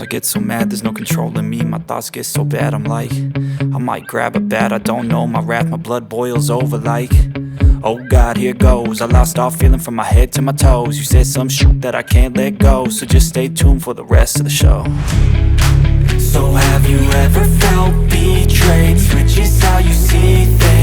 Sometimes I get so mad, there's no controlling me. My thoughts get so bad, I'm like, I might grab a bat, I don't know. My wrath, my blood boils over like, oh God, here goes. I lost all feeling from my head to my toes. You said some shit that I can't let go, so just stay tuned for the rest of the show. So have you ever felt betrayed? Switches how you see things.